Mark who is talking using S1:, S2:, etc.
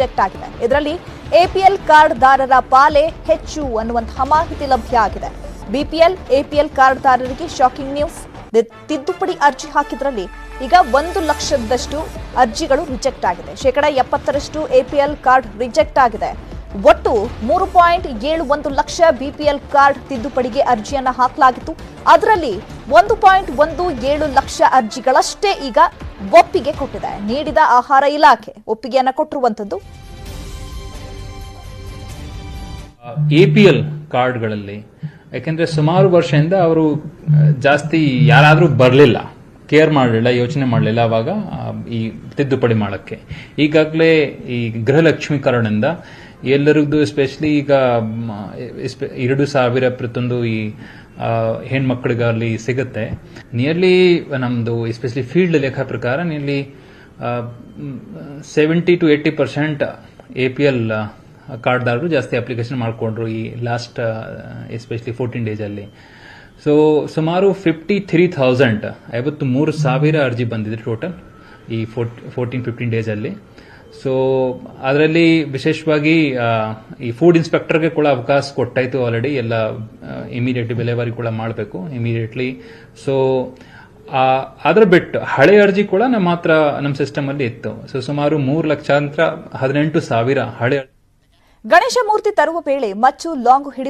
S1: Reject ಆಗಿದೆ. ಇದರಲ್ಲಿ APL ಕಾರ್ಡ್ದಾರರ ಪಾಲೆ ಹೆಚ್ಚು ಅನ್ನುವಂತಹ ಮಾಹಿತಿ ಲಭ್ಯ ಆಗಿದೆ. ಬಿಪಿಎಲ್, ಎಪಿಎಲ್ ಕಾರ್ಡ್ದಾರರಿಗೆ ಶಾಕಿಂಗ್ ನ್ಯೂಸ್. ತಿದ್ದುಪಡಿ ಅರ್ಜಿ ಹಾಕಿದ್ರಲ್ಲಿ ಈಗ 1 ಲಕ್ಷದಷ್ಟು ಅರ್ಜಿಗಳು ರಿಜೆಕ್ಟ್ ಆಗಿದೆ. 70% ಎಪಿಎಲ್ ಕಾರ್ಡ್ ರಿಜೆಕ್ಟ್ ಆಗಿದೆ. ಒಟ್ಟು 3.71 ಲಕ್ಷ ಬಿಪಿಎಲ್ ಕಾರ್ಡ್ ತಿದ್ದುಪಡಿಗೆ ಅರ್ಜಿಯನ್ನ ಹಾಕಲಾಗಿತ್ತು. ಅದರಲ್ಲಿ 1.17 ಲಕ್ಷ ಅರ್ಜಿಗಳಷ್ಟೇ ಈಗ ಒಪ್ಪಿಗೆ ಕೊಟ್ಟಿದೆ. ನೀಡಿದ ಆಹಾರ ಇಲಾಖೆ ಒಪ್ಪಿಗೆಯನ್ನ ಕೊಟ್ಟಿರುವಂತದ್ದು.
S2: ಎಪಿಎಲ್ ಕಾರ್ಡ್ಗಳಲ್ಲಿ ಯಾಕೆಂದ್ರೆ ಸುಮಾರು ವರ್ಷದಿಂದ ಅವರು ಜಾಸ್ತಿ ಯಾರಾದ್ರೂ ಬರಲಿಲ್ಲ, ಕೇರ್ ಮಾಡಲಿಲ್ಲ, ಯೋಚನೆ ಮಾಡಲಿಲ್ಲ ಅವಾಗ ಈ ತಿದ್ದುಪಡಿ ಮಾಡಕ್ಕೆ. ಈಗಾಗಲೇ ಈ ಗೃಹಲಕ್ಷ್ಮಿ ಕಾರ್ಡ್ನಿಂದ ಎಲ್ಲರಿಗೂ ಎಸ್ಪೆಷಲಿ ಈಗ 2,000 ಪ್ರತಿಯೊಂದು ಈ ಹೆಣ್ಮಕ್ಳಿಗಾಗಲಿ ಸಿಗುತ್ತೆ. ನಿಯರ್ಲಿ ನಮ್ದು ಎಸ್ಪೆಷಲಿ ಫೀಲ್ಡ್ ಲೆಕ್ಕ ಪ್ರಕಾರ ನಿಯರ್ಲಿ 70 to 80% ಎಪಿಎಲ್ ಕಾರ್ಡ್ದಾರರು ಜಾಸ್ತಿ ಅಪ್ಲಿಕೇಶನ್ ಮಾಡಿಕೊಂಡ್ರು ಈ ಲಾಸ್ಟ್ ಎಸ್ಪೆಷಲಿ 14 days ಅಲ್ಲಿ. ಸೊ ಸುಮಾರು 53,000 ಅರ್ಜಿ ಬಂದಿದೆ ಟೋಟಲ್ ಈ 14-15 days ಅಲ್ಲಿ. ಸೊ ಅದರಲ್ಲಿ ವಿಶೇಷವಾಗಿ ಈ ಫುಡ್ ಇನ್ಸ್ಪೆಕ್ಟರ್ಗೆ ಕೂಡ ಅವಕಾಶ ಕೊಟ್ಟಾಯ್ತು ಆಲ್ರೆಡಿ. ಎಲ್ಲ ಇಮಿಡಿಯೇಟ್ಲಿ ಡೆಲಿವರಿ ಕೂಡ ಮಾಡಬೇಕು ಇಮಿಡಿಯೇಟ್ಲಿ. ಸೊ ಅದ್ರ ಬಿಟ್ಟು ಹಳೆ ಅರ್ಜಿ ಕೂಡ ನಮ್ಮ ಸಿಸ್ಟಮ್ ಅಲ್ಲಿ ಇತ್ತು. ಸೊ ಸುಮಾರು 3,18,000 ಹಳೆ
S1: ಗಣೇಶ ಮೂರ್ತಿ ತರುವ ವೇಳೆ ಮಚ್ಚು ಲಾಂಗ್ ಹಿಡಿದು